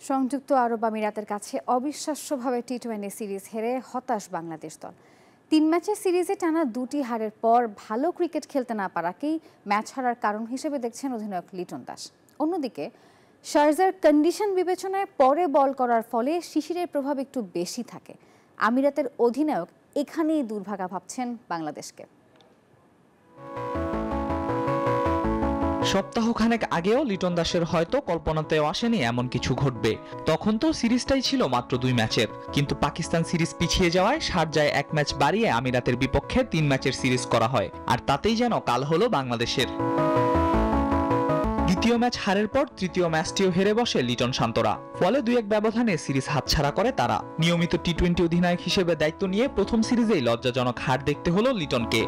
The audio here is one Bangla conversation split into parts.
সংযুক্ত আরব আমিরাতের কাছে অবিশ্বাস্যভাবে টি-20 সিরিজ হেরে হতাশ বাংলাদেশ দল। ৩ ম্যাচের সিরিজে টানা 2টি হারের পর ভালো ক্রিকেট খেলতে না পারাকেই ম্যাচ হারার কারণ হিসেবে দেখছেন অধিনায়ক লিটন দাস। অন্যদিকে শারজার কন্ডিশন বিবেচনায় পরে বল করার ফলে শিশিরের প্রভাব একটু বেশি থাকে। আমিরাতের অধিনায়ক এখানেই দুর্ভাগা ভাবছেন বাংলাদেশকে। সপ্তাহখানেক আগেও লিটন দাসের হয়তো কল্পনাতেও আসেনি এমন কিছু ঘটবে। তখন তো সিরিজটাই ছিল মাত্র 2 ম্যাচের, কিন্তু পাকিস্তান সিরিজ পিছিয়ে যাওয়ায় শারজায় 1 ম্যাচ বাড়িয়ে আমিরাতের বিপক্ষে 3 ম্যাচের সিরিজ করা হয়। আর তাতেই যেন কাল হলো বাংলাদেশের। দ্বিতীয় ম্যাচ হারের পর তৃতীয় ম্যাচটিও হেরে বসে লিটন শান্তরা। ফলে 2-1 ব্যবধানে সিরিজ হাতছাড়া করে তারা। নিয়মিত টি-20 অধিনায়ক হিসেবে দায়িত্ব নিয়ে প্রথম সিরিজেই লজ্জাজনক হার দেখতে হলো লিটনকে।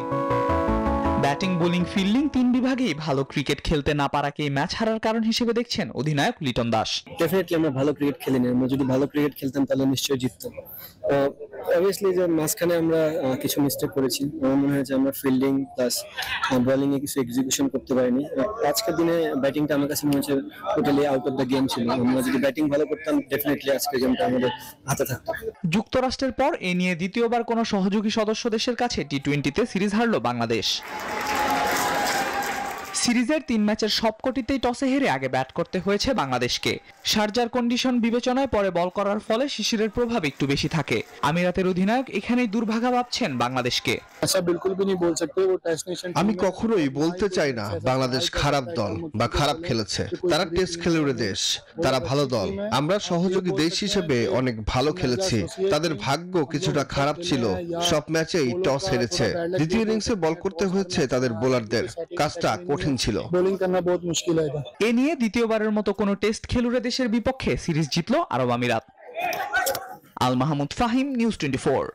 ব্যাটিং, বোলিং, ফিল্ডিং 3 বিভাগেই ভালো ক্রিকেট খেলতে না পারাকেই ম্যাচ হারার কারণ হিসেবে দেখছেন অধিনায়ক লিটন দাস। ডেফিনেটলি আমরা ভালো ক্রিকেট খেলিনি। আমরা যদি ভালো ক্রিকেট খেলতাম তাহলে নিশ্চয়ই জিততাম। অবভিয়াসলি যে মাঝখানে আমরা কিছু মিস্টেক করেছি। আমার মনে হয় যে আমরা ফিল্ডিং প্লাস বোলিং এ কিছু এক্সিকিউশন করতে পারিনি। আজকের দিনে ব্যাটিংটা আমার কাছে মনে হচ্ছে totally out of the game ছিল। আমরা যদি ব্যাটিং ভালো করতাম ডেফিনেটলি আজকের গেমটা আমাদের হাতে থাকতো। যুক্তরাষ্ট্রের পর এ নিয়ে দ্বিতীয়বার কোনো সহযোগী সদস্য দেশের কাছে টি-20তে সিরিজ হারল বাংলাদেশ। সিরিজের 3 ম্যাচের সবকটিতেই টসে হেরে আগে ব্যাট করতে হয়েছে বাংলাদেশকে। শারজার কন্ডিশন বিবেচনায় পরে বল করার ফলে শিশিরের প্রভাব একটু বেশি থাকে। আমিরাতের অধিনায়ক এখানেই দুর্ভাগা ভাবছেন বাংলাদেশকে। আমি কখনোই বলতে চাই না বাংলাদেশ খারাপ দল বা খারাপ খেলেছে। তারা টেস্ট খেলুড়ে দেশ, তারা ভালো দল। আমরা সহযোগী দেশ হিসেবে অনেক ভালো খেলেছি। তাদের ভাগ্য কিছুটা খারাপ ছিল, সব ম্যাচেই টস হেরেছে। দ্বিতীয় ইনিংসে বল করতে হয়েছে তাদের বোলারদের, কাজটা কঠিন ছিল। এ নিয়ে দ্বিতীয়বারের মতো কোনো টেস্ট খেলুড়ে দেশের বিপক্ষে সিরিজ জিতল আরব আমিরাত। আল মাহমুদ ফাহিম, নিউজ 24।